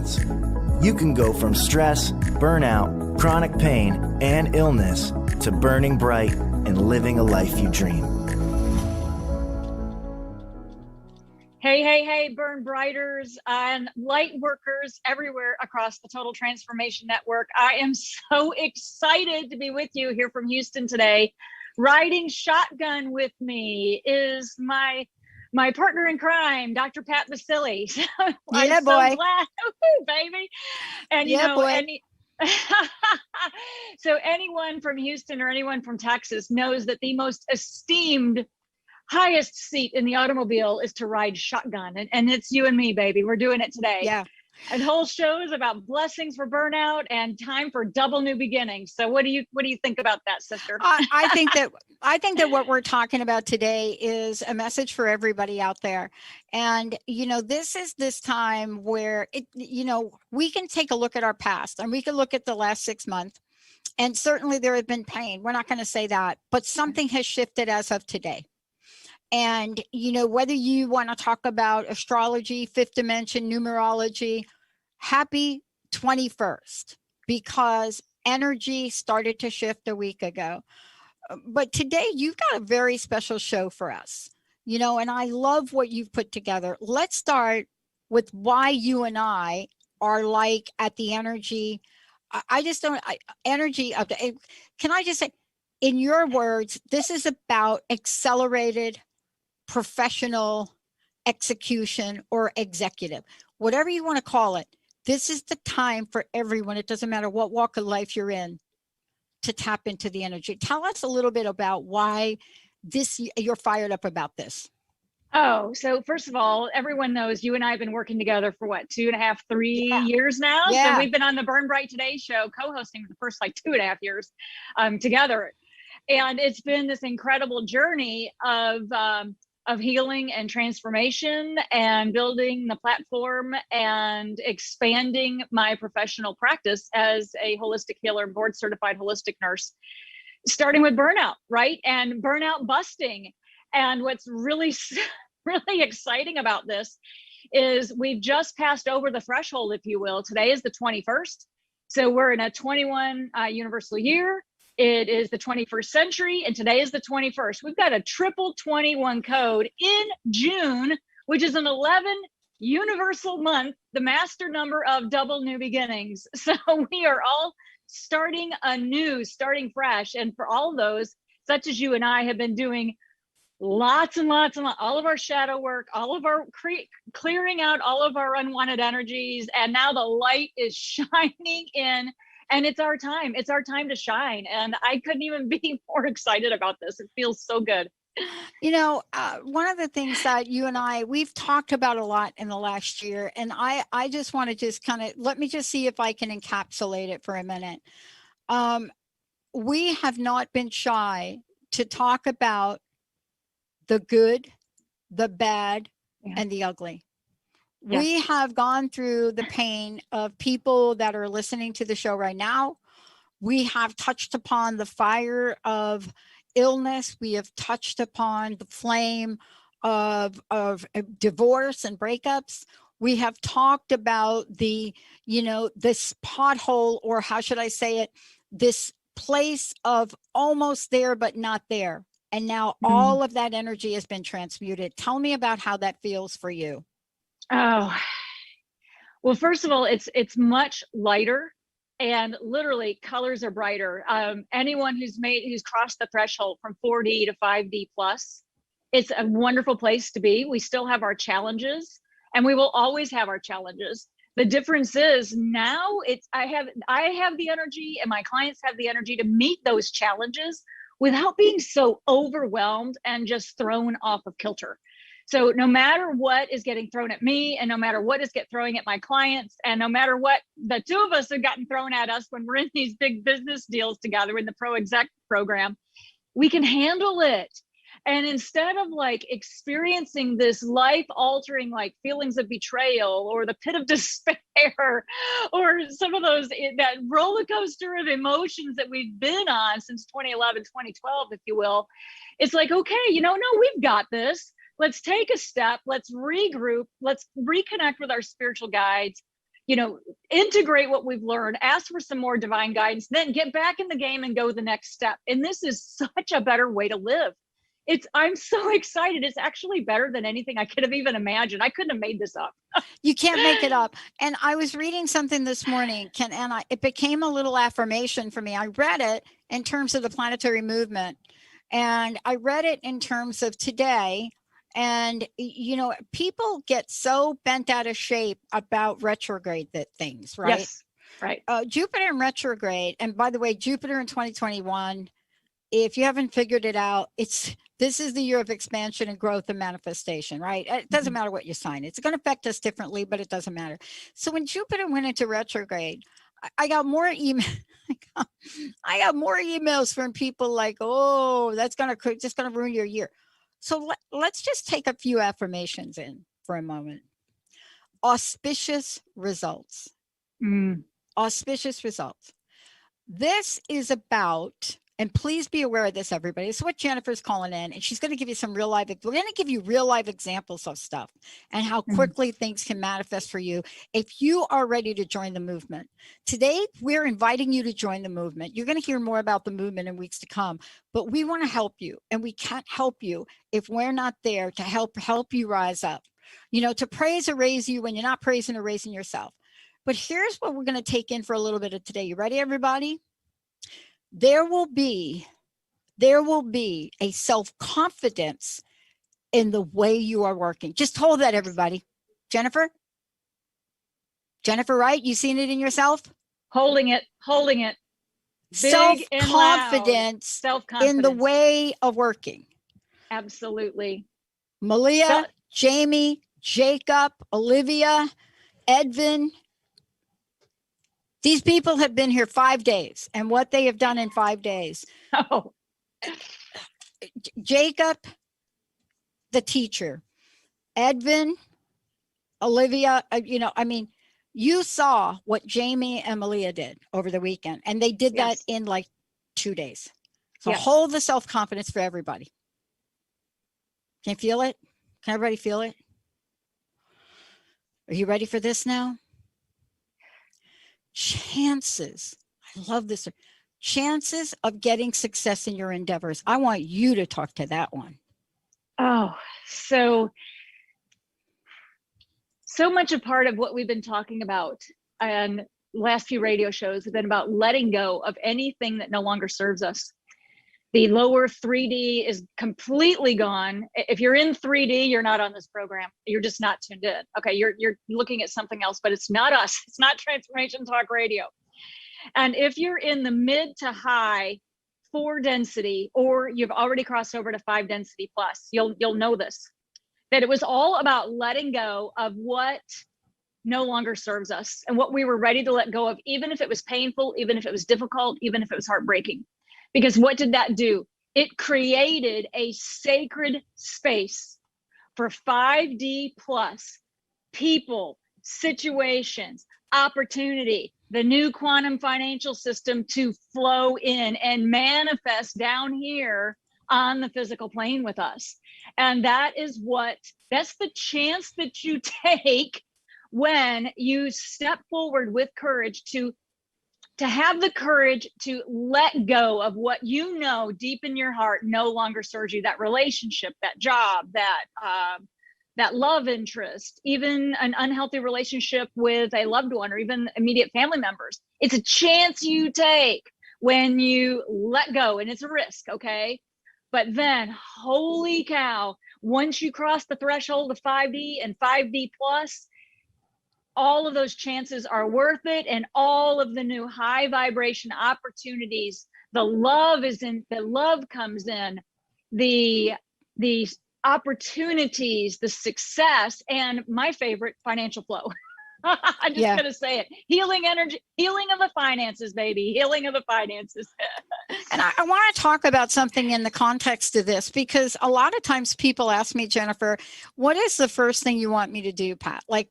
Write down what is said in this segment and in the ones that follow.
months. You can go from stress, burnout, chronic pain, and illness to burning bright and living a life you dream. Hey, burn brighters and light workers everywhere across the Total Transformation Network. I am so excited to be with you here from Houston today. Riding shotgun with me is my partner in crime, Dr. Pat Basili. So yeah, I'm boy. so glad, baby. And you know, boy. So anyone from Houston or anyone from Texas knows that the most esteemed, highest seat in the automobile is to ride shotgun, and it's you and me, baby. We're doing it today. Yeah. And the whole show is about blessings for burnout and time for double new beginnings. So what do you think about that, sister? I think that what we're talking about today is a message for everybody out there. And, you know, this is this time where we can take a look at our past, and we can look at the last 6 months. And certainly there has been pain. We're not going to say that, but something has shifted as of today. And, you know, whether you want to talk about astrology, fifth dimension, numerology, happy 21st, because energy started to shift a week ago. But today you've got a very special show for us, you know, and I love what you've put together. Let's start with why you and I are like at the energy. Energy of the, can I just say, in your words, this is about accelerated professional execution or executive, whatever you want to call it. This is the time for everyone. It doesn't matter what walk of life you're in, to tap into the energy. Tell us a little bit about why you're fired up about this. Oh, so first of all, everyone knows you and I have been working together for what, 2.5, 3 years now. Yeah. So we've been on the Burn Bright Today show, co-hosting for the first 2.5 years together. And it's been this incredible journey of healing and transformation and building the platform and expanding my professional practice as a holistic healer, board certified holistic nurse, starting with burnout, right? And burnout busting. And what's really, really exciting about this is we've just passed over the threshold, if you will. Today is the 21st. So we're in a 21 universal year. It is the 21st century, and today is the 21st. We've got a triple 21 code in June, which is an 11 universal month, the master number of double new beginnings. So we are all starting anew, starting fresh. And for all those, such as you and I, have been doing lots and lots and lots, all of our shadow work, all of our clearing out all of our unwanted energies. And now the light is shining in. And it's our time. It's our time to shine. And I couldn't even be more excited about this. It feels so good. You know, one of the things that you and we've talked about a lot in the last year, and I just want to just kind of, let me just see if I can encapsulate it for a minute. We have not been shy to talk about the good, the bad, and the ugly. Yes. We have gone through the pain of people that are listening to the show right now. We have touched upon the fire of illness. We have touched upon the flame of divorce and breakups. We have talked about this pothole, or how should I say it, this place of almost there, but not there. And now all of that energy has been transmuted. Tell me about how that feels for you. Oh, well, first of all, it's much lighter, and literally colors are brighter. Anyone who's crossed the threshold from 4D to 5D plus, it's a wonderful place to be. We still have our challenges, and we will always have our challenges. The difference is now I have the energy, and my clients have the energy to meet those challenges without being so overwhelmed and just thrown off of kilter. So no matter what is getting thrown at me, and no matter what is throwing at my clients, and no matter what the two of us have gotten thrown at us when we're in these big business deals together in the Pro Exec program, we can handle it. And instead of experiencing this life altering feelings of betrayal or the pit of despair or some of that roller coaster of emotions that we've been on since 2011, 2012, if you will, it's okay, no, we've got this. Let's take a step. Let's regroup. Let's reconnect with our spiritual guides. integrate what we've learned, ask for some more divine guidance, then get back in the game and go the next step. And this is such a better way to live. I'm so excited. It's actually better than anything I could have even imagined. I couldn't have made this up. You can't make it up. And I was reading something this morning, it became a little affirmation for me. I read it in terms of the planetary movement, and I read it in terms of today. And, people get so bent out of shape about retrograde things, right? Yes, right. Jupiter in retrograde. And by the way, Jupiter in 2021, if you haven't figured it out, this is the year of expansion and growth and manifestation, right? It doesn't matter what you sign. It's going to affect us differently, but it doesn't matter. So when Jupiter went into retrograde, I got more email. I got more emails from people like, "Oh, that's just going to ruin your year." So let's just take a few affirmations in for a moment. Auspicious results. Auspicious results. This is about, and please be aware of this, everybody. This is what Jennifer's calling in, and she's going to give you some we're going to give you real life examples of stuff and how quickly things can manifest for you if you are ready to join the movement. Today, we're inviting you to join the movement. You're going to hear more about the movement in weeks to come, but we want to help you, and we can't help you if we're not there to help you rise up, to praise or raise you when you're not praising or raising yourself. But here's what we're going to take in for a little bit of today. You ready, everybody? There will be a self-confidence in the way you are working. Just hold that, everybody. Jennifer, right? You seen it in yourself? Holding it. Self-confidence in the way of working. Absolutely. Malia, Jamie, Jacob, Olivia, Edvin. These people have been here 5 days, and what they have done in 5 days. Oh. Jacob, the teacher, Edvin, Olivia, you saw what Jamie and Malia did over the weekend, and they did that in like 2 days. So hold the self-confidence for everybody. Can you feel it? Can everybody feel it? Are you ready for this now? Chances, I love this, chances of getting success in your endeavors. I want you to talk to that one. Oh, so much a part of what we've been talking about and last few radio shows have been about letting go of anything that no longer serves us. The lower 3D is completely gone. If you're in 3D, you're not on this program. You're just not tuned in. Okay, you're looking at something else, but it's not us. It's not Transformation Talk Radio. And if you're in the mid to high 4 density, or you've already crossed over to 5 density plus, you'll know this, that it was all about letting go of what no longer serves us and what we were ready to let go of, even if it was painful, even if it was difficult, even if it was heartbreaking. Because what did that do? It created a sacred space for 5D plus people, situations, opportunity, the new quantum financial system to flow in and manifest down here on the physical plane with us. And that's the chance that you take when you step forward with courage to have the courage to let go of what you know deep in your heart no longer serves you, that relationship, that job, that love interest, even an unhealthy relationship with a loved one or even immediate family members. It's a chance you take when you let go, and it's a risk, okay? But then, holy cow, once you cross the threshold of 5D and 5D plus, all of those chances are worth it, and all of the new high vibration opportunities, the love comes in, the opportunities, the success, and my favorite, financial flow. I'm just gonna say it. Healing energy, healing of the finances, baby, healing of the finances. And I want to talk about something in the context of this, because a lot of times people ask me, Jennifer, what is the first thing you want me to do, Pat? Like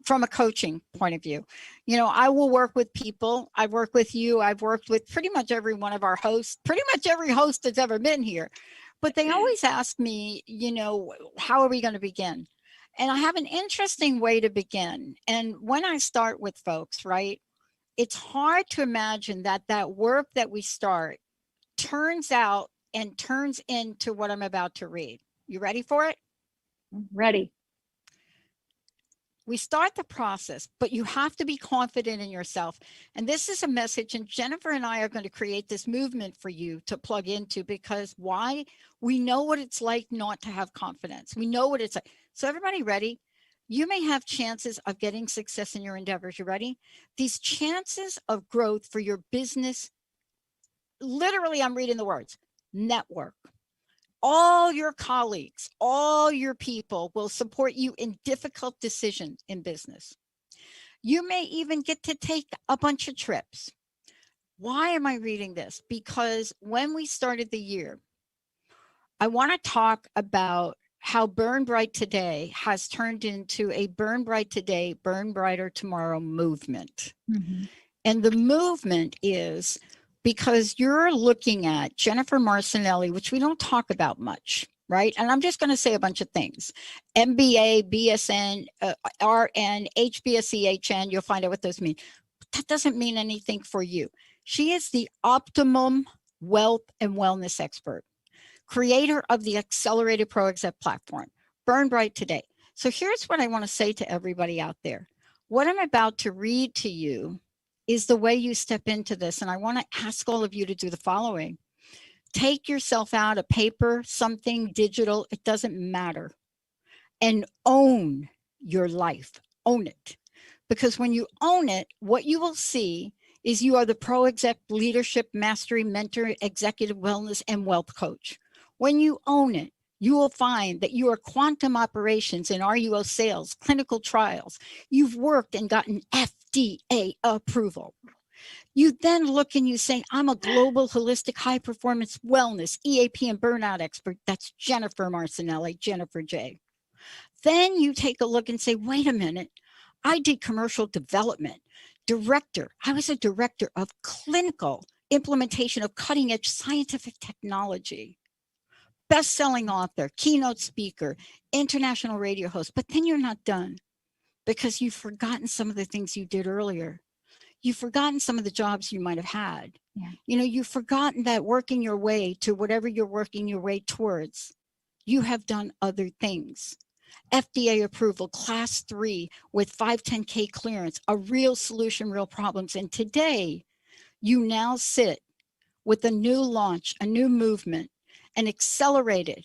from a coaching point of view, I will work with people. I've worked with you. I've worked with pretty much every one of our hosts, pretty much every host that's ever been here. But they always ask me, how are we going to begin? And I have an interesting way to begin. And when I start with folks, right, it's hard to imagine that that work that we start turns out and turns into what I'm about to read. You ready for it? Ready. We start the process, but you have to be confident in yourself. And this is a message, and Jennifer and I are going to create this movement for you to plug into, because why? We know what it's like not to have confidence. We know what it's like. So everybody ready? You may have chances of getting success in your endeavors. You ready? These chances of growth for your business, literally, I'm reading the words, network. All your colleagues, all your people will support you in difficult decisions in business. You may even get to take a bunch of trips. Why am I reading this? Because when we started the year, I want to talk about how Burn Bright Today has turned into a Burn Bright Today, Burn Brighter Tomorrow movement. Mm-hmm. And the movement is because you're looking at Jennifer Marcenelle, which we don't talk about much, right? And I'm just going to say a bunch of things. MBA, BSN, RN, HBSC, HN, you'll find out what those mean. But that doesn't mean anything for you. She is the optimum wealth and wellness expert, creator of the Accelerated Pro Exec platform, Burn Bright Today. So here's what I want to say to everybody out there. What I'm about to read to you is the way you step into this. And I want to ask all of you to do the following. Take yourself out, a paper, something digital, it doesn't matter. And own your life. Own it. Because when you own it, what you will see is you are the pro exec leadership, mastery, mentor, executive wellness, and wealth coach. When you own it, you will find that you are quantum operations in RUO sales, clinical trials. You've worked and gotten FDA approval. You then look and you say, I'm a global holistic high performance wellness, EAP and burnout expert. That's Jennifer Marcenelle, Jennifer J. Then you take a look and say, wait a minute, I did commercial development, director. I was a director of clinical implementation of cutting edge scientific technology. Best-selling author, keynote speaker, international radio host, but then you're not done because you've forgotten some of the things you did earlier. You've forgotten some of the jobs you might have had. Yeah. You know, you've forgotten that working your way to whatever you're working your way towards, you have done other things. FDA approval, class 3 with 510K clearance, a real solution, real problems. And today you now sit with a new launch, a new movement, an accelerated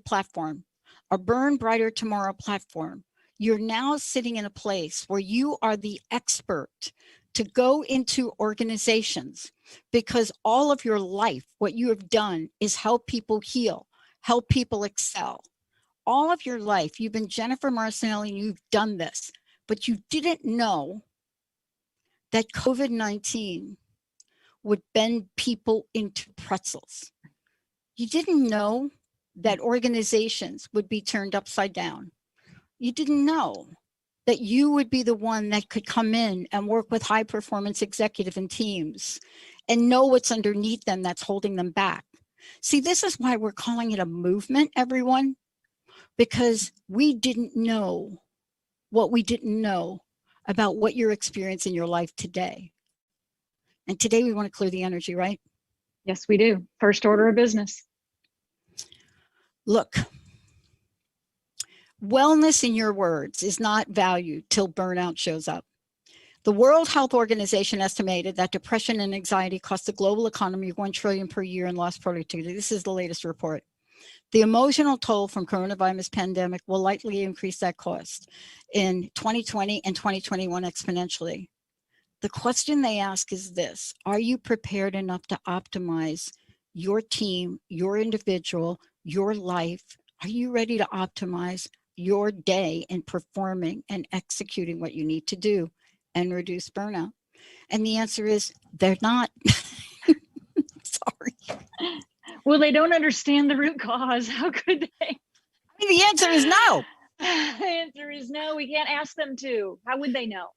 platform, a Burn Brighter Tomorrow platform. You're now sitting in a place where you are the expert to go into organizations, because all of your life, what you have done is help people heal, help people excel. All of your life, you've been Jennifer Marcenelle and you've done this, but you didn't know that COVID-19 would bend people into pretzels. You didn't know that organizations would be turned upside down. You didn't know that you would be the one that could come in and work with high performance executive and teams and know what's underneath them that's holding them back. See, this is why we're calling it a movement, everyone, because we didn't know what we didn't know about what you're experiencing in your life today. And today we want to clear the energy, right? Yes, we do. First order of business. Look, wellness, in your words, is not valued till burnout shows up. The World Health Organization estimated that depression and anxiety cost the global economy $1 trillion per year in lost productivity. This is the latest report. The emotional toll from coronavirus pandemic will likely increase that cost in 2020 and 2021 exponentially. The question they ask is this: are you prepared enough to optimize your team, your individual, your life? Are you ready to optimize your day in performing and executing what you need to do and reduce burnout? And the answer is they're not. Sorry. Well, they don't understand the root cause. How could they? I mean, the answer is no. The answer is no. We can't ask them to. How would they know?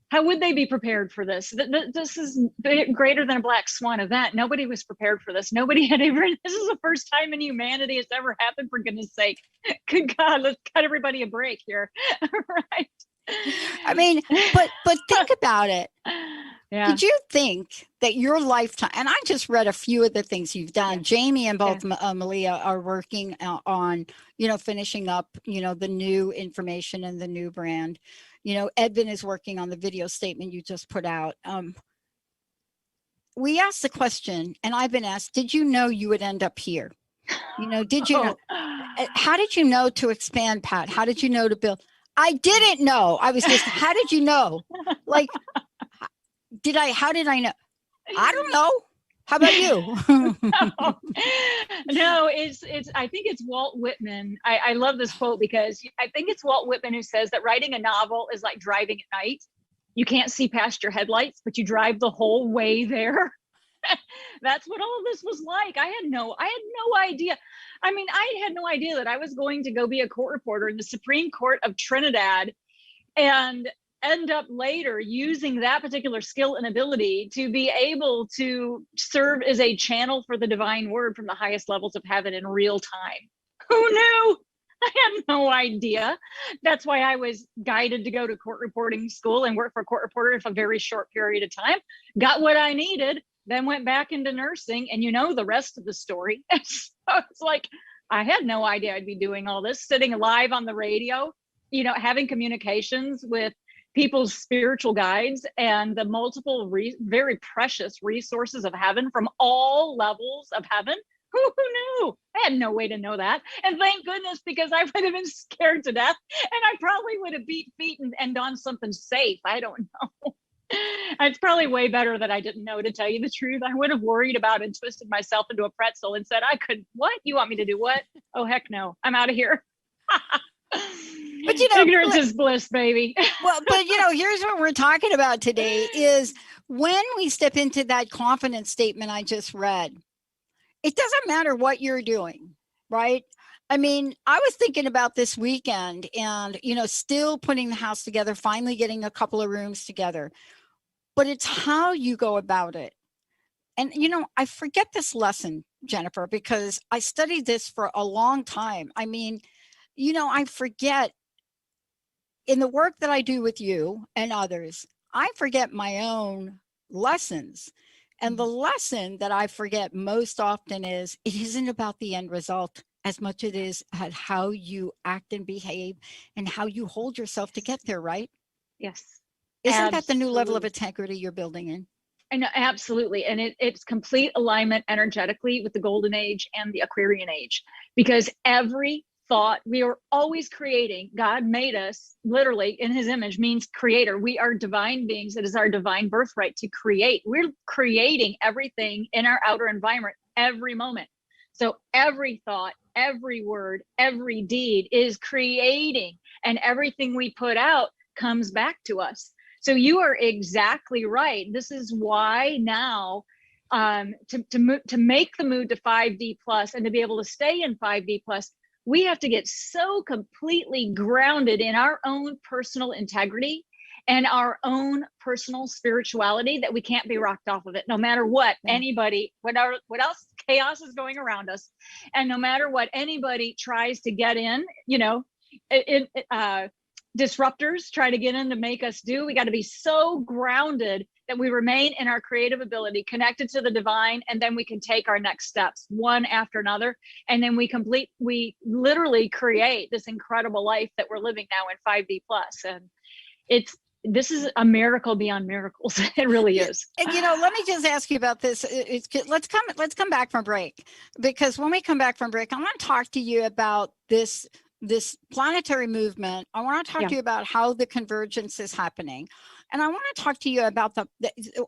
How would they be prepared for this? This is greater than a black swan event. Nobody was prepared for this. Nobody had ever, this is the first time in humanity it's ever happened, for goodness sake. Good God, let's cut everybody a break here. Right. I mean, but think about it. Yeah. Did you think that your lifetime, and I just read a few of the things you've done. Yeah. Jamie and both Malia are working on, finishing up, the new information and the new brand. Edvin is working on the video statement you just put out. We asked the question, and I've been asked, did you know you would end up here? Did you know? How did you know to expand, Pat? How did you know to build? I didn't know. I was just, how did you know? Like, how did I know? I don't know. How about you? No, it's, I think it's Walt Whitman. I love this quote because I think it's Walt Whitman who says that writing a novel is like driving at night. You can't see past your headlights, but you drive the whole way there. That's what all of this was like. I had no idea. I mean, I had no idea that I was going to go be a court reporter in the Supreme Court of Trinidad and end up later using that particular skill and ability to be able to serve as a channel for the divine word from the highest levels of heaven in real time. Who knew? I had no idea. That's why I was guided to go to court reporting school and work for a court reporter for a very short period of time. Got what I needed, then went back into nursing, and the rest of the story. So it's like, I had no idea I'd be doing all this, sitting live on the radio, having communications with people's spiritual guides and the multiple very precious resources of heaven from all levels of heaven. Who knew? I had no way to know that. And thank goodness, because I would have been scared to death and I probably would have beat feet and done something safe. I don't know. It's probably way better that I didn't know, to tell you the truth. I would have worried about and twisted myself into a pretzel and said, what? You want me to do what? Oh, heck no. I'm out of here. But ignorance is bliss, baby. Well, but here's what we're talking about today is when we step into that confidence statement I just read, it doesn't matter what you're doing, right? I mean, I was thinking about this weekend and, still putting the house together, finally getting a couple of rooms together, but it's how you go about it. And, I forget this lesson, Jennifer, because I studied this for a long time. I mean, I forget in the work that I do with you and others, I forget my own lessons. And the lesson that I forget most often is it isn't about the end result as much as it is at how you act and behave and how you hold yourself to get there, right? Yes. Isn't that the new level of integrity you're building in? I know, absolutely. And it's complete alignment energetically with the golden age and the Aquarian age, because every thought we are always creating. God made us literally in his image, means creator. We are divine beings. It is our divine birthright to create. We're creating everything in our outer environment every moment. So every thought, every word, every deed is creating, and everything we put out comes back to us. So you are exactly right. This is why now to make the move to 5D plus and to be able to stay in 5D plus, we have to get so completely grounded in our own personal integrity and our own personal spirituality that we can't be rocked off of it, no matter what anybody, what else chaos is going around us. And no matter what anybody tries to get in, disruptors try to get in to make us do, we got to be so grounded that we remain in our creative ability, connected to the divine, and then we can take our next steps one after another. And then we literally create this incredible life that we're living now in 5D plus. And this is a miracle beyond miracles. It really is. And let me just ask you about this. Let's come back from break, because when we come back from break, I want to talk to you about this planetary movement. I want to talk to you about how the convergence is happening. And I want to talk to you about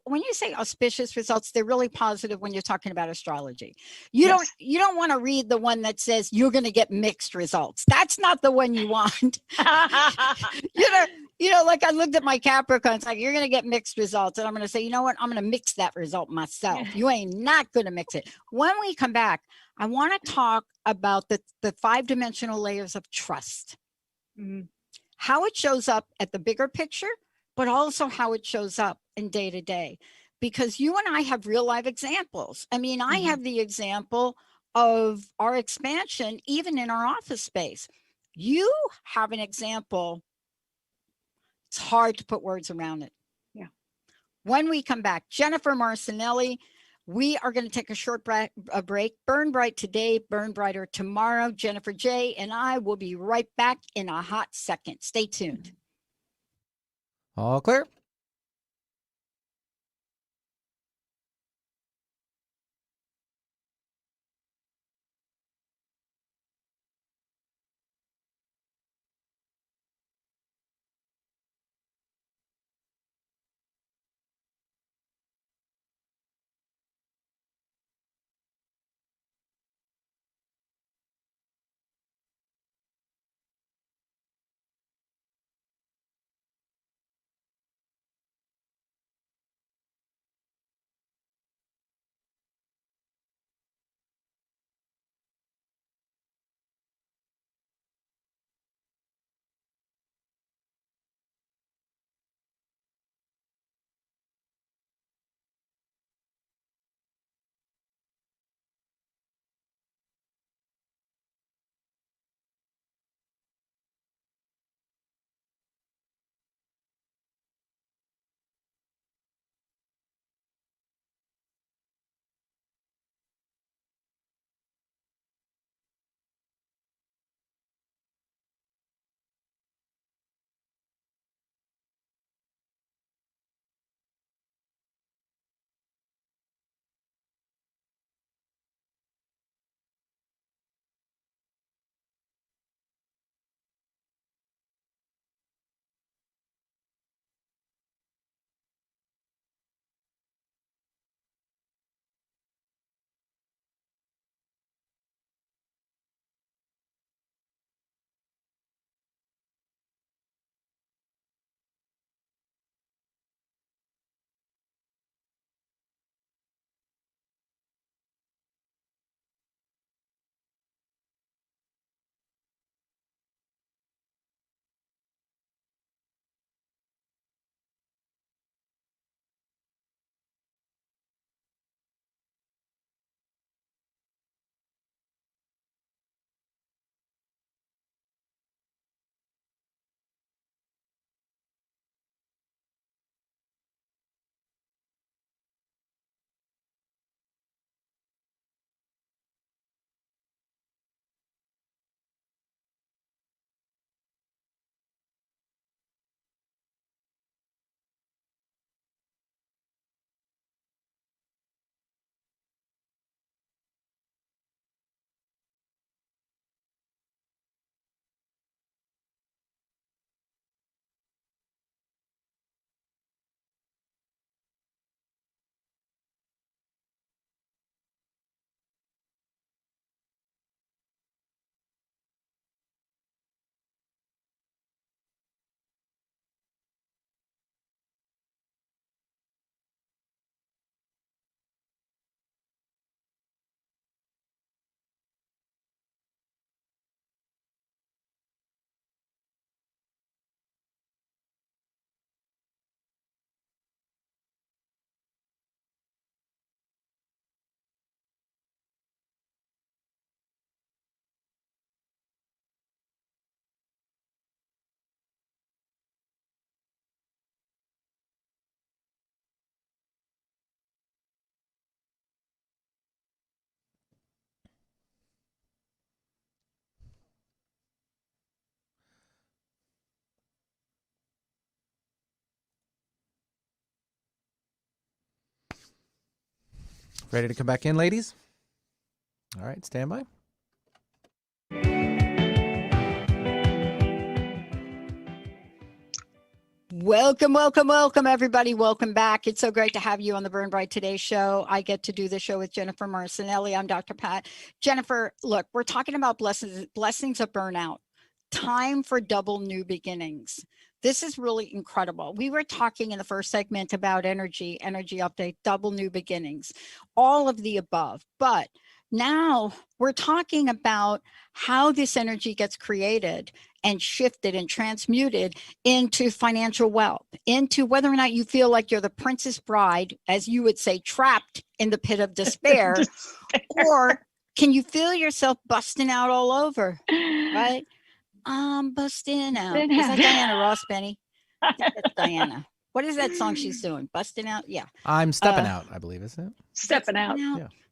when you say auspicious results, they're really positive when you're talking about astrology. You don't want to read the one that says you're going to get mixed results. That's not the one you want. Like I looked at my Capricorn, it's like, you're going to get mixed results. And I'm going to say, you know what? I'm going to mix that result myself. You ain't not going to mix it. When we come back, I want to talk about the 5-dimensional layers of trust, how it shows up at the bigger picture, but also how it shows up in day to day. Because you and I have real life examples. I mean, I have the example of our expansion, even in our office space. You have an example. It's hard to put words around it. Yeah. When we come back, Jennifer Marcenelle, we are going to take a short break. Burn bright today, burn brighter tomorrow. Jennifer J. and I will be right back in a hot second. Stay tuned. All clear. Ready to come back in, ladies? All right, stand by. Welcome, welcome, welcome, everybody. Welcome back. It's so great to have you on the Burn Bright Today show. I get to do the show with Jennifer Marcenelle. I'm Dr. Pat. Jennifer, look, we're talking about blessings of burnout. Time for double new beginnings. This is really incredible. We were talking in the first segment about energy update, double new beginnings, all of the above. But Now we're talking about how this energy gets created and shifted and transmuted into financial wealth, into whether or not you feel like you're the princess bride, as you would say, trapped in the pit of despair, or can you feel yourself busting out all over, right? I'm busting out. Is that Diana Ross, Benny? I think that's Diana. What is that song she's doing? Busting out? Yeah. I'm stepping out, I believe, isn't it? Stepping out.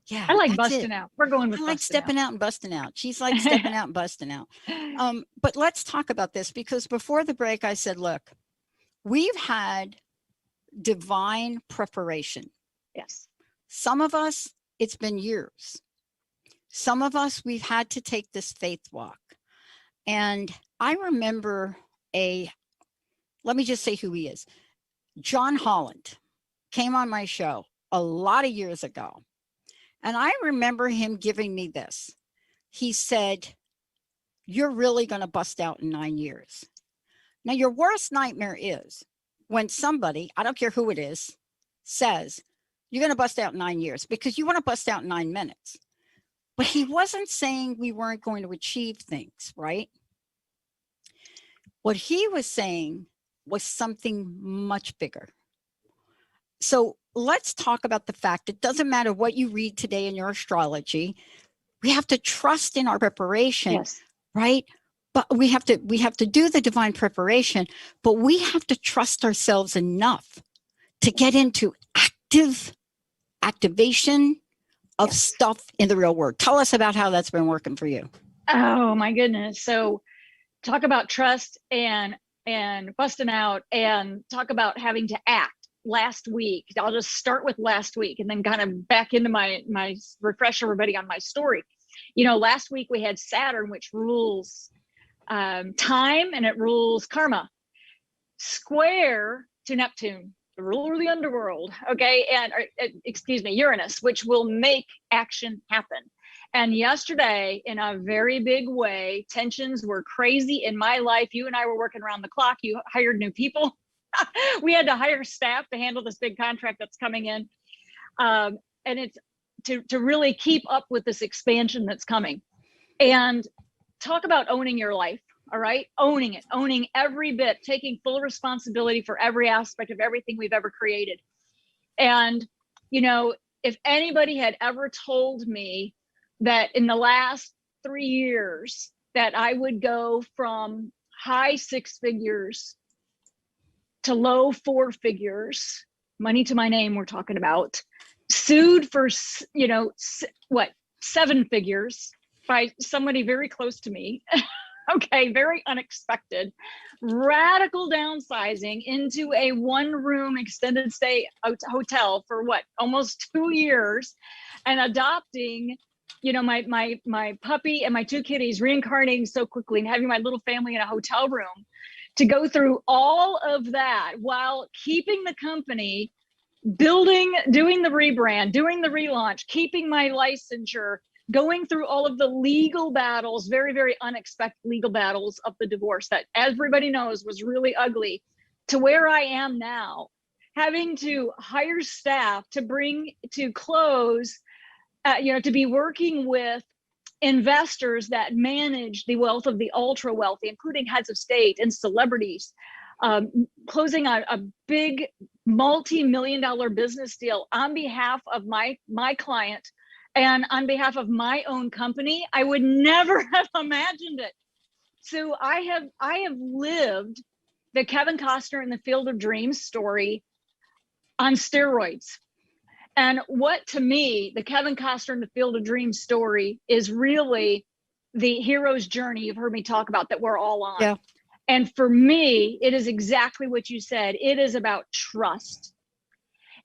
Yeah. I like busting out. We're going with I like stepping out and busting out. She's like stepping out and busting out. But let's talk about this, because before the break, I said, look, we've had divine preparation. Yes. Some of us, it's been years. Some of us, we've had to take this faith walk. And I remember let me just say who he is. John Holland came on my show a lot of years ago. And I remember him giving me this. He said, you're really going to bust out in 9 years. Now, your worst nightmare is when somebody, I don't care who it is, says, you're going to bust out in 9 years, because you want to bust out in 9 minutes. But he wasn't saying we weren't going to achieve things, right? What he was saying was something much bigger. So let's talk about the fact it doesn't matter what you read today in your astrology. We have to trust in our preparation, Yes. right? But we have to do the divine preparation, but we have to trust ourselves enough to get into activation of stuff in the real world. Tell us about how that's been working for you. Oh my goodness. So talk about trust and busting out, and talk about having to act. Last week, I'll just start with last week and then kind of back into my refresh everybody on my story. Last week we had Saturn, which rules time and it rules karma, square to Neptune, the ruler of the underworld. Okay. And Uranus, which will make action happen. And yesterday, in a very big way, tensions were crazy in my life. You and I were working around the clock. You hired new people. We had to hire staff to handle this big contract that's coming in. And it's to really keep up with this expansion that's coming. And talk about owning your life. All right. Owning it, owning every bit, taking full responsibility for every aspect of everything we've ever created. And, if anybody had ever told me that in the last 3 years that I would go from high 6 figures to low 4 figures, money to my name, we're talking about, sued for, 7 figures by somebody very close to me. Okay, very unexpected, radical downsizing into a 1-room extended stay hotel for almost 2 years, and adopting, my puppy and my 2 kitties, reincarnating so quickly, and having my little family in a hotel room, to go through all of that while keeping the company, doing the rebrand, doing the relaunch, keeping my licensure, going through all of the legal battles, very, very unexpected legal battles of the divorce that everybody knows was really ugly, to where I am now, having to hire staff to bring to close, to be working with investors that manage the wealth of the ultra wealthy, including heads of state and celebrities, closing a big multi-million-dollar business deal on behalf of my client and on behalf of my own company. I would never have imagined it. So I have lived the Kevin Costner in the Field of Dreams story on steroids. And what, to me, the Kevin Costner in the Field of Dreams story is really the hero's journey you've heard me talk about that we're all on. Yeah. And for me, it is exactly what you said. It is about trust.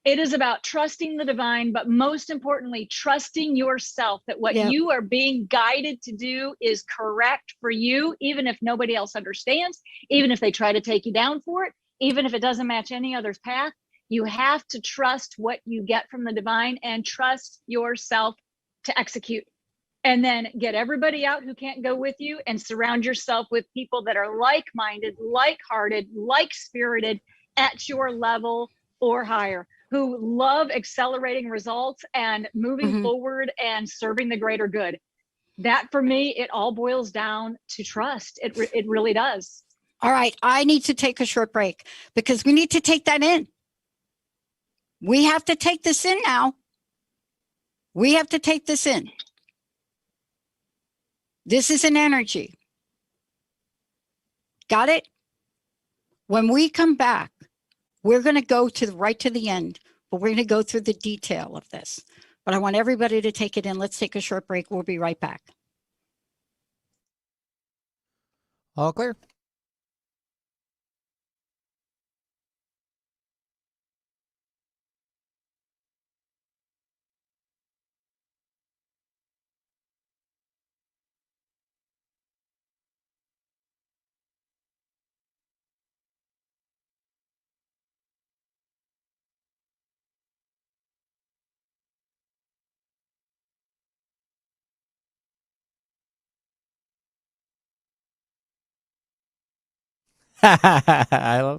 It is about trusting the divine, but most importantly, trusting yourself that what you are being guided to do is correct for you, even if nobody else understands, even if they try to take you down for it, even if it doesn't match any other's path. You have to trust what you get from the divine and trust yourself to execute. And then get everybody out who can't go with you and surround yourself with people that are like-minded, like-hearted, like-spirited at your level or higher. who love accelerating results and moving forward and serving the greater good. That for me, it all boils down to trust. It really does. All right. I need to take a short break because we need to take that in. We have to take this in now. We have to take this in. This is an energy. Got it? When we come back, we're going to go right to the end, but we're going to go through the detail of this. But I want everybody to take it in. Let's take a short break. We'll be right back. All clear.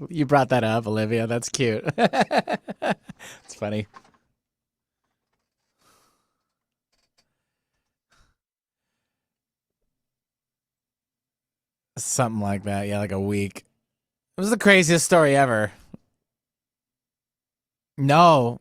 You brought that up, Olivia. That's cute. It's funny. Something like that. Yeah, like a week. It was the craziest story ever. No.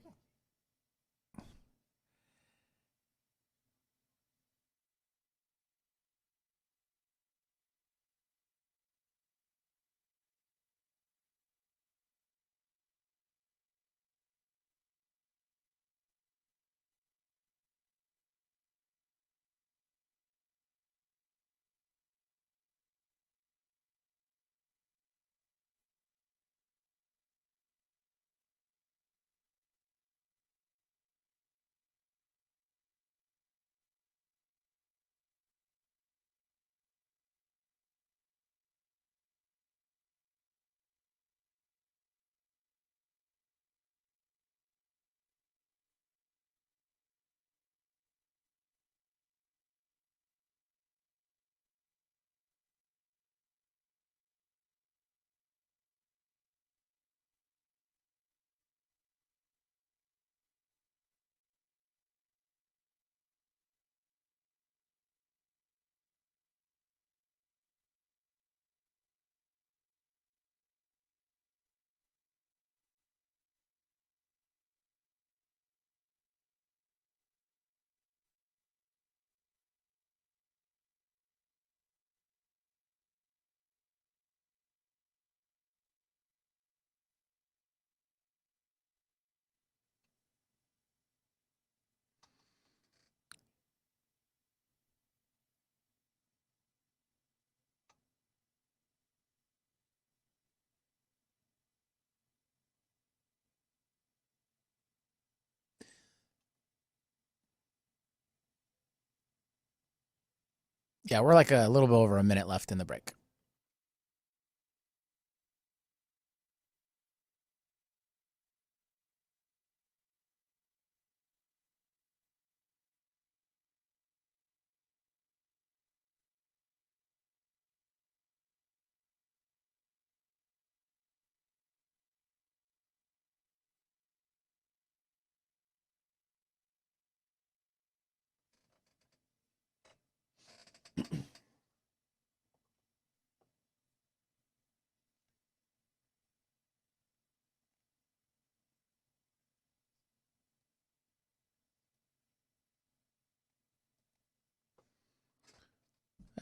Yeah, we're like a little bit over a minute left in the break.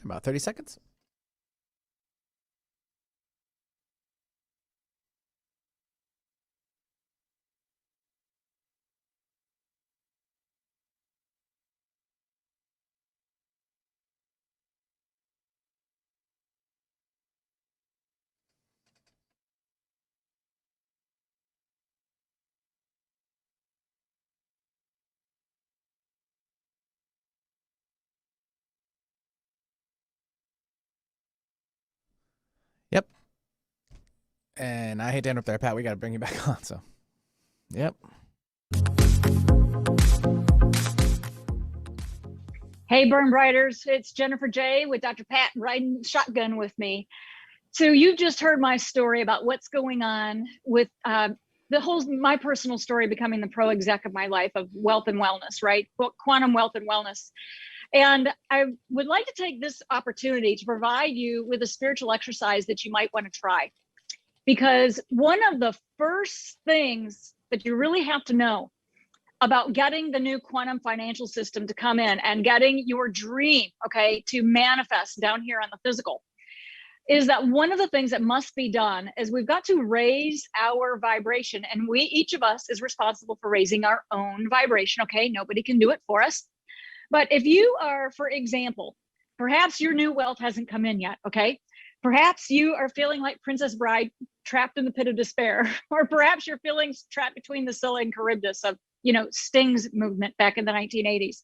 About 30 seconds. Yep. And I hate to interrupt there, Pat. We got to bring you back on. So, yep. Hey, Burn Brighters, it's Jennifer J with Dr. Pat riding shotgun with me. So you just heard my story about what's going on with my personal story becoming the pro exec of my life of wealth and wellness, right? Quantum wealth and wellness. And I would like to take this opportunity to provide you with a spiritual exercise that you might want to try. Because one of the first things that you really have to know about getting the new quantum financial system to come in and getting your dream, okay, to manifest down here on the physical, is that one of the things that must be done is we've got to raise our vibration. And each of us is responsible for raising our own vibration, okay? Nobody can do it for us. But if you are, for example, perhaps your new wealth hasn't come in yet, okay? Perhaps you are feeling like Princess Bride trapped in the pit of despair, or perhaps you're feeling trapped between the Scylla and Charybdis of, Sting's movement back in the 1980s.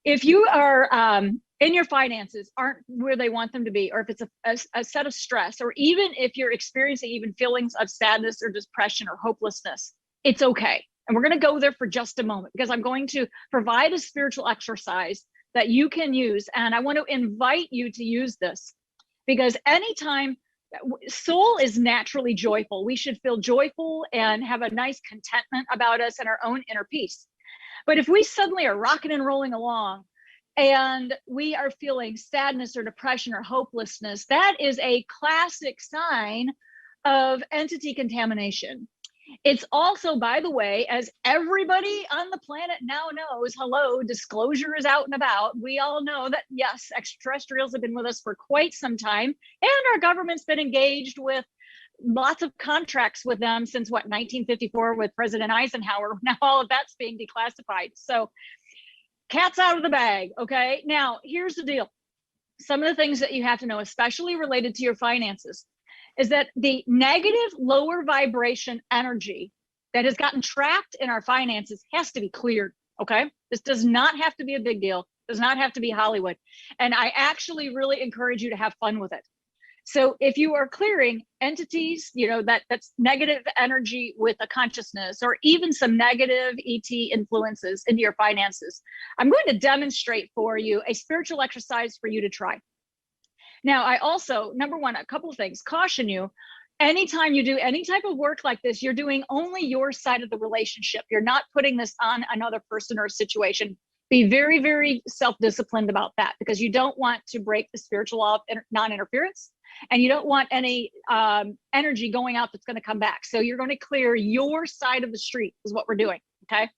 If you are in your finances aren't where they want them to be, or if it's a set of stress, or even if you're experiencing even feelings of sadness or depression or hopelessness, it's okay. And we're going to go there for just a moment, because I'm going to provide a spiritual exercise that you can use. And I want to invite you to use this, because anytime soul is naturally joyful, we should feel joyful and have a nice contentment about us and our own inner peace. But if we suddenly are rocking and rolling along and we are feeling sadness or depression or hopelessness, that is a classic sign of entity contamination. It's also, by the way, as everybody on the planet now knows, hello, disclosure is out and about. We all know that, yes, extraterrestrials have been with us for quite some time, and our government's been engaged with lots of contracts with them since, 1954 with President Eisenhower. Now all of that's being declassified. So cat's out of the bag, okay? Now, here's the deal. Some of the things that you have to know, especially related to your finances, is that the negative lower vibration energy that has gotten trapped in our finances has to be cleared, okay? This does not have to be a big deal, does not have to be Hollywood. And I actually really encourage you to have fun with it. So if you are clearing entities, that's negative energy with a consciousness, or even some negative ET influences into your finances, I'm going to demonstrate for you a spiritual exercise for you to try. Now, I also, number one, a couple of things, caution you, anytime you do any type of work like this, you're doing only your side of the relationship. You're not putting this on another person or a situation. Be very, very self-disciplined about that, because you don't want to break the spiritual law of non-interference, and you don't want any energy going out that's going to come back. So you're going to clear your side of the street is what we're doing, okay?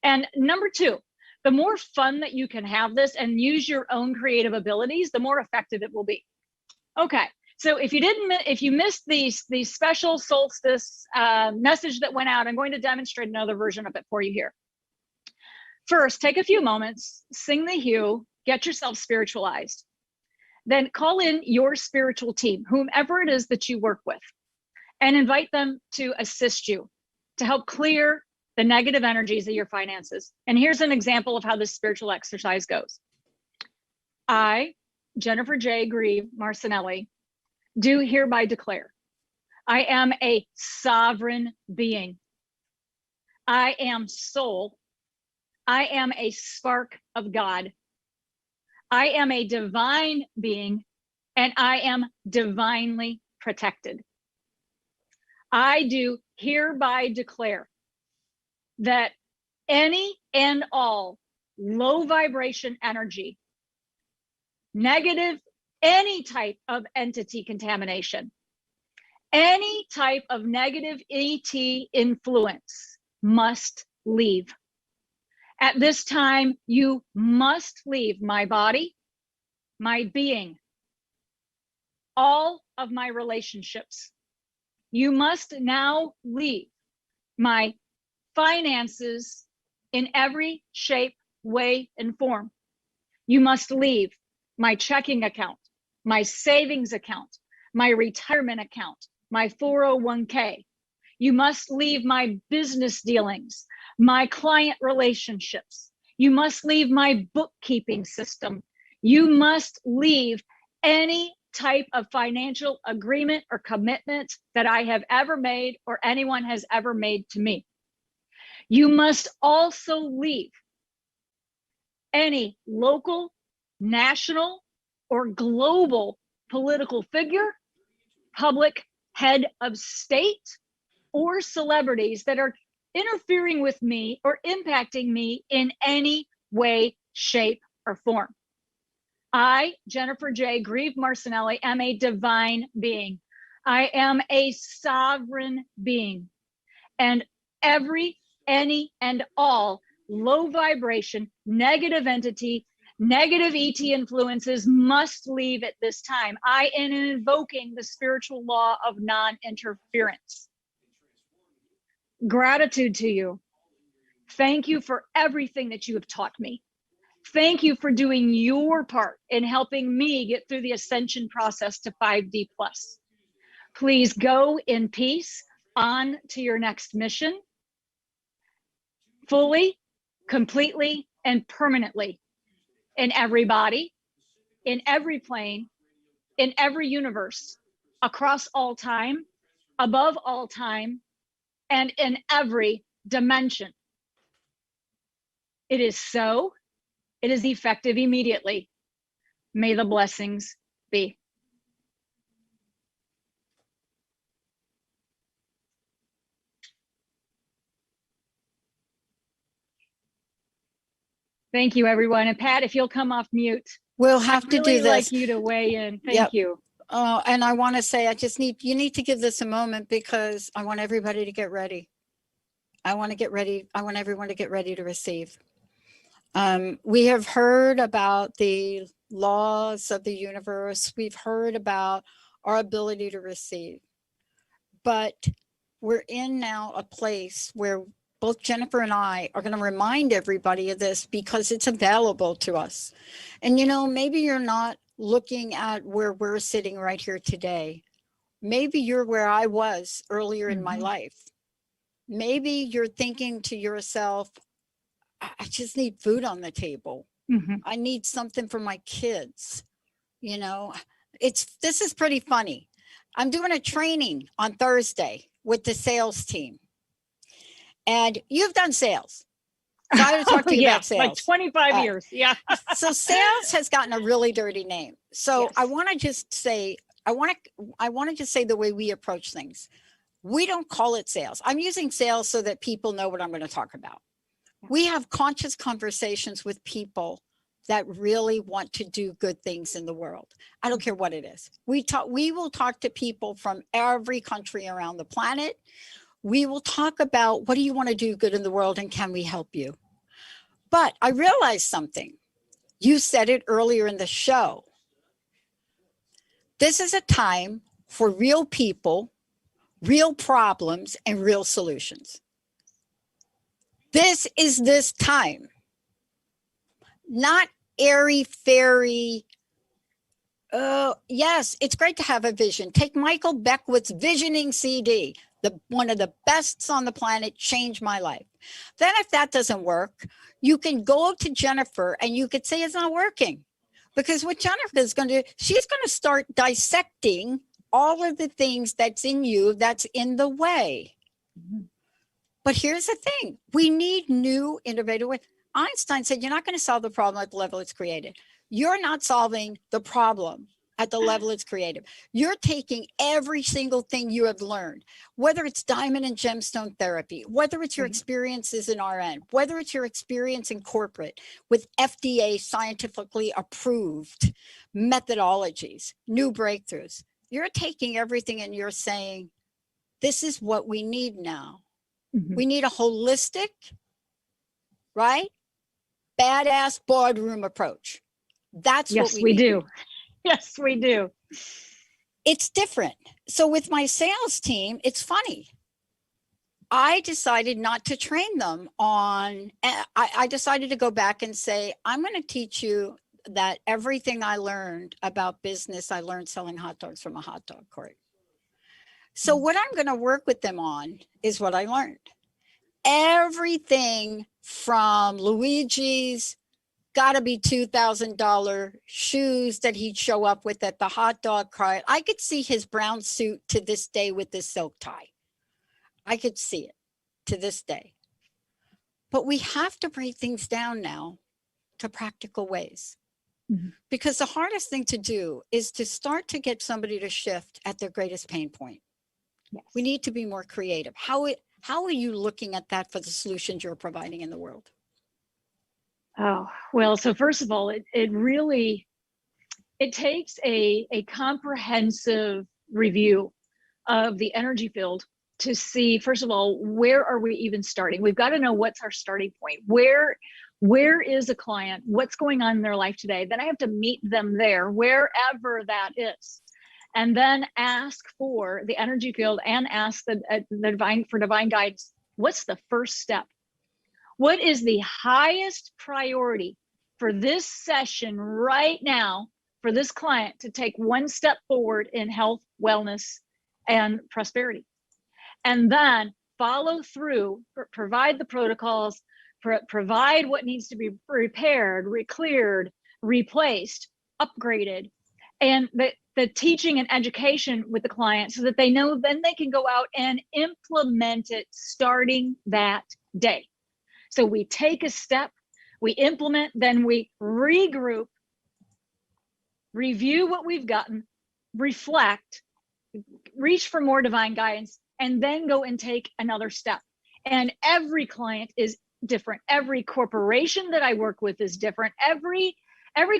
And number two, the more fun that you can have this and use your own creative abilities, the more effective it will be. Okay, so if you missed the special solstice message that went out, I'm going to demonstrate another version of it for you here. First, take a few moments, sing the hue, get yourself spiritualized. Then call in your spiritual team, whomever it is that you work with, and invite them to assist you, to help clear the negative energies of your finances. And here's an example of how this spiritual exercise goes. I, Jennifer J. Grieve Marcenelle, do hereby declare, I am a sovereign being. I am soul. I am a spark of God. I am a divine being, and I am divinely protected. I do hereby declare that any and all low vibration energy, negative, any type of entity contamination, any type of negative ET influence must leave. At this time, you must leave my body, my being, all of my relationships. You must now leave my finances in every shape, way, and form. You must leave my checking account, my savings account, my retirement account, my 401k. You must leave my business dealings, my client relationships. You must leave my bookkeeping system. You must leave any type of financial agreement or commitment that I have ever made or anyone has ever made to me. You must also leave any local, national, or global political figure, public head of state, or celebrities that are interfering with me or impacting me in any way, shape, or form. I, Jennifer J. Grieve Marcenelle, am a divine being. I am a sovereign being. And every, any, and all low vibration, negative entity, negative ET influences must leave at this time. I am invoking the spiritual law of non-interference. Gratitude to you. Thank you for everything that you have taught me. Thank you for doing your part in helping me get through the ascension process to 5D+. Please go in peace on to your next mission, fully, completely, and permanently, in every body, in every plane, in every universe, across all time, above all time, and in every dimension. It is so. It is effective immediately. May the blessings be. Thank you, everyone. And Pat, if you'll come off mute. We'll have I'd to really do this. like you to weigh in. Thank Yep. you. And I want to say, you need to give this a moment, because I want everybody to get ready. I want everyone to get ready to receive. We have heard about the laws of the universe. We've heard about our ability to receive, but we're in now a place where both Jennifer and I are going to remind everybody of this, because it's available to us. And, maybe you're not looking at where we're sitting right here today. Maybe you're where I was earlier in my life. Maybe you're thinking to yourself, I just need food on the table. I need something for my kids. This is pretty funny. I'm doing a training on Thursday with the sales team. And you've done sales. So I want to talk to you about sales. Like 25 years. Yeah. So sales has gotten a really dirty name. So Yes. I want to just say the way we approach things. We don't call it sales. I'm using sales so that people know what I'm going to talk about. We have conscious conversations with people that really want to do good things in the world. I don't care what it is. We will talk to people from every country around the planet. We will talk about, what do you want to do good in the world, and can we help you? But I realized something. You said it earlier in the show. This is a time for real people, real problems, and real solutions. This is this time. Not airy fairy. Yes, it's great to have a vision. Take Michael Beckwith's Visioning CD. One of the best on the planet, changed my life. Then if that doesn't work, you can go to Jennifer and you could say it's not working. Because what Jennifer is going to do, she's going to start dissecting all of the things that's in you that's in the way. But here's the thing. We need new, innovative ways. Einstein said, you're not going to solve the problem at the level it's created. You're not solving the problem at the level it's created. You're taking every single thing you have learned, whether it's diamond and gemstone therapy, whether it's your experiences in RN, whether it's your experience in corporate with FDA scientifically approved methodologies, new breakthroughs. You're taking everything and you're saying, this is what we need now. We need a holistic, right? Badass boardroom approach. That's what we do. Yes, we do. It's different. So with my sales team, it's funny. I decided not to train them on, I decided to go back and say, I'm going to teach you that everything I learned about business, I learned selling hot dogs from a hot dog cart. So what I'm going to work with them on is what I learned. Everything from Luigi's gotta be $2,000 shoes that he'd show up with at the hot dog cart. I could see his brown suit to this day with the silk tie. I could see it to this day. But we have to break things down now to practical ways. Because the hardest thing to do is to start to get somebody to shift at their greatest pain point. Yes. We need to be more creative. How are you looking at that for the solutions you're providing in the world? Oh, well, so first of all, it really, it takes a comprehensive review of the energy field to see, first of all, where are we even starting? We've got to know what's our starting point. Where is a client? What's going on in their life today? Then I have to meet them there, wherever that is. And then ask for the energy field and ask the divine guides, what's the first step? What is the highest priority for this session right now for this client to take one step forward in health, wellness, and prosperity? And then follow through, provide the protocols, provide what needs to be repaired, cleared, replaced, upgraded, and the teaching and education with the client so that they know then they can go out and implement it starting that day. So we take a step, we implement, then we regroup, review what we've gotten, reflect, reach for more divine guidance, and then go and take another step. And every client is different. Every corporation that I work with is different. Every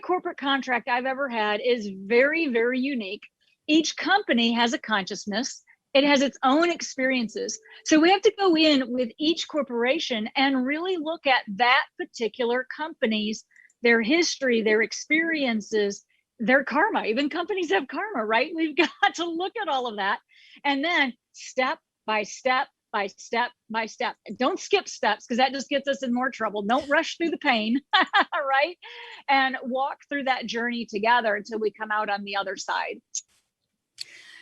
corporate contract I've ever had is very, very unique. Each company has a consciousness. It has its own experiences. So we have to go in with each corporation and really look at that particular company's, their history, their experiences, their karma. Even companies have karma, right? We've got to look at all of that. And then step by step by step by step. Don't skip steps because that just gets us in more trouble. Don't rush through the pain, right? And walk through that journey together until we come out on the other side.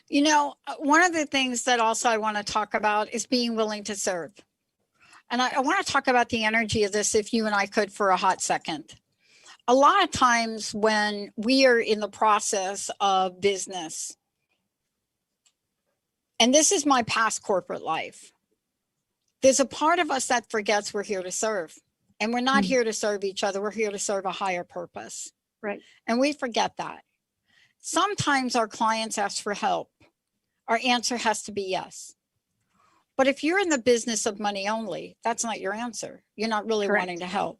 You know, one of the things that also I want to talk about is being willing to serve. And I want to talk about the energy of this, if you and I could, for a hot second. A lot of times when we are in the process of business, and this is my past corporate life, there's a part of us that forgets we're here to serve. And we're not here to serve each other. We're here to serve a higher purpose. Right. And we forget that. Sometimes our clients ask for help. Our answer has to be yes. But if you're in the business of money only, that's not your answer. You're not really wanting to help.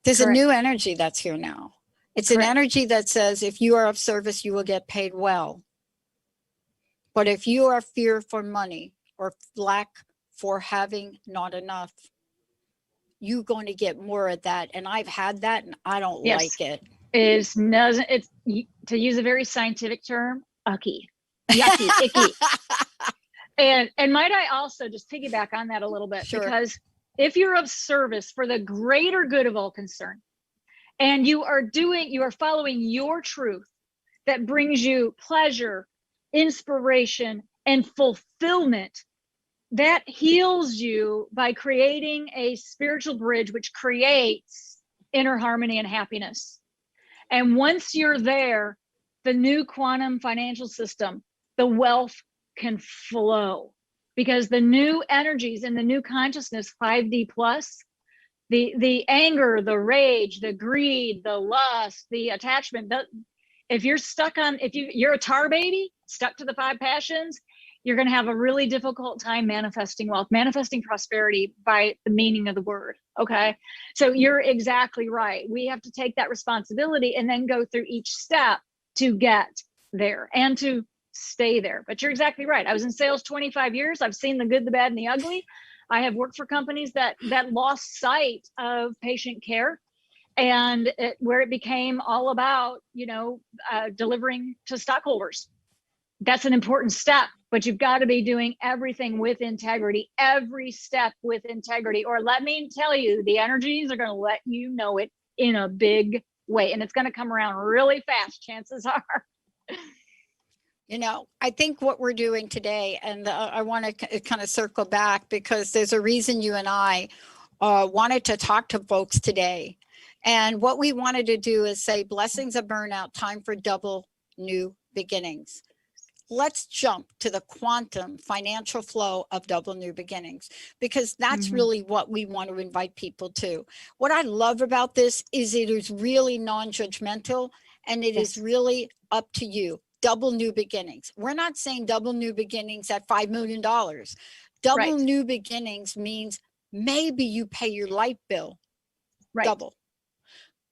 There's a new energy that's here now. It's an energy that says, if you are of service, you will get paid well. But if you are fear for money or lack for having not enough, you're going to get more of that. And I've had that and I don't like it. It's to use a very scientific term, yucky, icky. And might I also just piggyback on that a little bit, because if you're of service for the greater good of all concerned, and you are following your truth that brings you pleasure, inspiration, and fulfillment, that heals you by creating a spiritual bridge, which creates inner harmony and happiness. And once you're there, the new quantum financial system, the wealth can flow, because the new energies in the new consciousness 5D plus, the anger, the rage, the greed, the lust, the attachment, if you're stuck on, you're a tar baby, stuck to the 5 passions, you're going to have a really difficult time manifesting wealth, manifesting prosperity by the meaning of the word. Okay. So you're exactly right. We have to take that responsibility and then go through each step to get there and to stay there. But you're exactly right. I was in sales 25 years. I've seen the good, the bad, and the ugly. I have worked for companies that lost sight of patient care, and where it became all about, delivering to stockholders. That's an important step, but you've got to be doing everything with integrity, every step with integrity, or let me tell you, the energies are going to let you know it in a big way, and it's going to come around really fast, chances are. I think what we're doing today, and I want to kind of circle back, because there's a reason you and I wanted to talk to folks today. And what we wanted to do is say, blessings of burnout, time for double new beginnings. Let's jump to the quantum financial flow of double new beginnings, because that's really what we want to invite people to. What I love about this is it is really non-judgmental, and it is really up to you. double new beginnings. We're not saying double new beginnings at $5 million. Double Right. new beginnings means maybe you pay your light bill Right. double.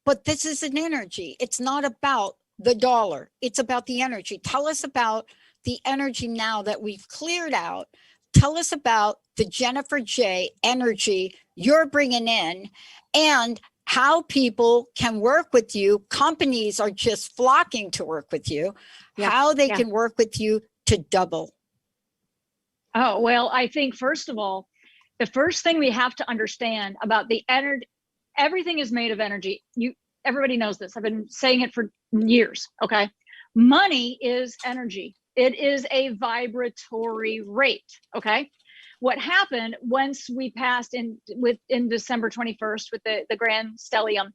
But this is an energy. It's not about the dollar. It's about the energy. Tell us about the energy now that we've cleared out. Tell us about the Jennifer J energy you're bringing in and how people can work with you. Companies are just flocking to work with you. Yeah. How they Yeah. can work with you to double. Oh, well, I think first of all, the first thing we have to understand about the energy, everything is made of energy. Everybody knows this. I've been saying it for years. Okay. Money is energy. It is a vibratory rate. Okay. What happened once we passed in December 21st with the grand stellium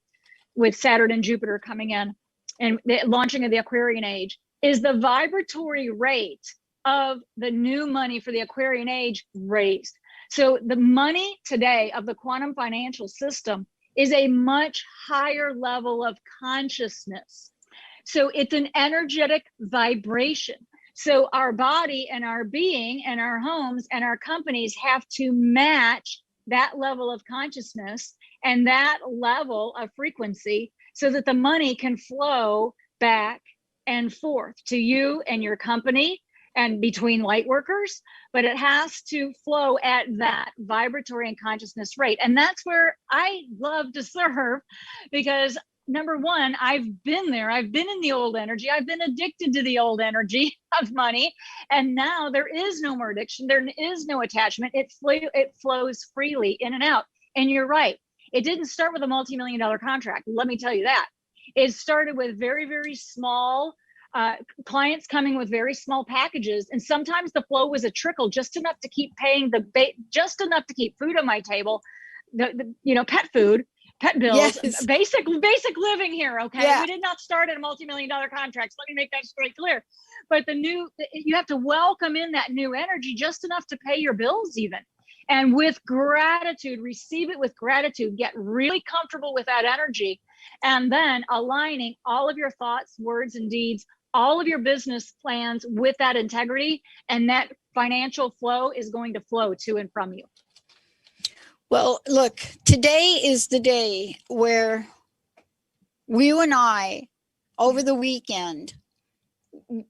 with Saturn and Jupiter coming in and the launching of the Aquarian age is the vibratory rate of the new money for the Aquarian age raised. So the money today of the quantum financial system is a much higher level of consciousness. So it's an energetic vibration. So our body and our being and our homes and our companies have to match that level of consciousness and that level of frequency so that the money can flow back and forth to you and your company and between light workers, but it has to flow at that vibratory and consciousness rate. And that's where I love to serve because number one, I've been there. I've been in the old energy. I've been addicted to the old energy of money. And now there is no more addiction. There is no attachment. It flows freely in and out. And you're right. It didn't start with a multi-million-dollar contract. Let me tell you that. It started with very, very small clients coming with very small packages. And sometimes the flow was a trickle, just enough to keep paying just enough to keep food on my table, pet food, pet bills, Yes. basic living here. Okay. Yeah. We did not start at a multi-million-dollar contract. So let me make that straight clear. But you have to welcome in that new energy just enough to pay your bills even. And with gratitude, receive it with gratitude, get really comfortable with that energy. And then aligning all of your thoughts, words, and deeds, all of your business plans with that integrity, and that financial flow is going to flow to and from you. Well, look, today is the day where you and I, over the weekend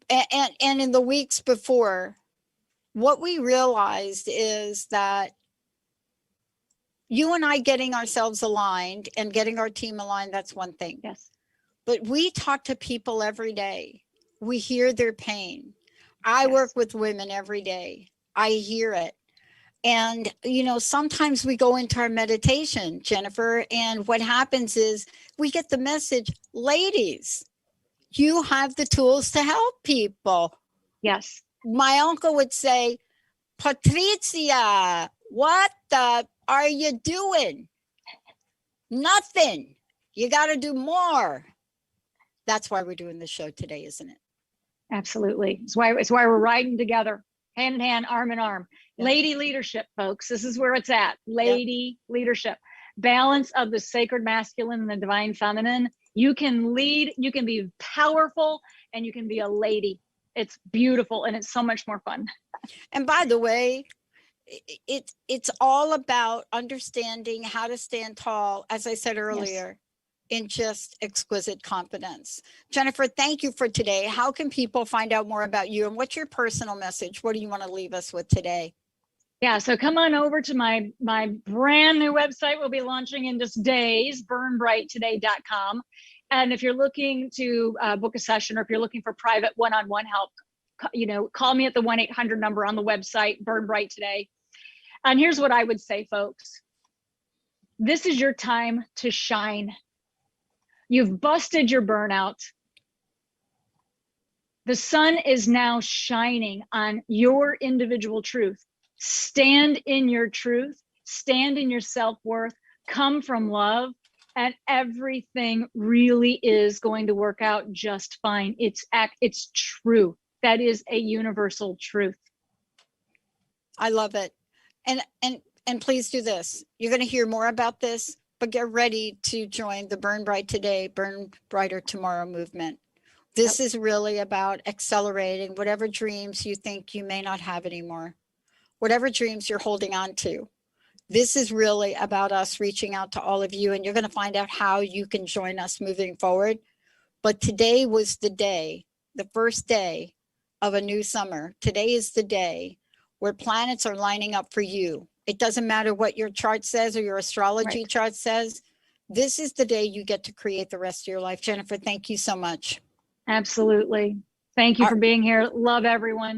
and in the weeks before, what we realized is that you and I getting ourselves aligned and getting our team aligned, that's one thing. Yes. But we talk to people every day. We hear their pain. I Yes. work with women every day. I hear it. And, sometimes we go into our meditation, Jennifer, and what happens is we get the message, ladies, you have the tools to help people. Yes. My uncle would say, Patricia, what the are you doing? Nothing. You got to do more. That's why we're doing this show today, isn't it? Absolutely. It's why we're riding together, hand in hand, arm in arm. Yeah. Lady leadership, folks. This is where it's at. Lady leadership. Balance of the sacred masculine and the divine feminine. You can lead, you can be powerful, and you can be a lady. It's beautiful and it's so much more fun. And by the way, it's all about understanding how to stand tall, as I said earlier, in just exquisite confidence. Jennifer, thank you for today. How can people find out more about you and what's your personal message? What do you want to leave us with today? Yeah, so come on over to my brand new website. We'll be launching in just days, burnbrighttoday.com. And if you're looking to book a session or if you're looking for private one-on-one help, call me at the 1-800 number on the website, Burn Bright Today. And here's what I would say, folks. This is your time to shine. You've busted your burnout. The sun is now shining on your individual truth. Stand in your truth, stand in your self-worth, come from love, and everything really is going to work out just fine. It's true. That is a universal truth. I love it. And please do this. You're going to hear more about this, but get ready to join the Burn Bright Today, Burn Brighter Tomorrow movement. This is really about accelerating whatever dreams you think you may not have anymore, whatever dreams you're holding on to. This is really about us reaching out to all of you, and you're going to find out how you can join us moving forward. But today was the day, the first day of a new summer. Today is the day where planets are lining up for you. It doesn't matter what your chart says or your astrology chart says. This is the day you get to create the rest of your life. Jennifer, thank you so much. Absolutely. Thank you for being here. Love everyone.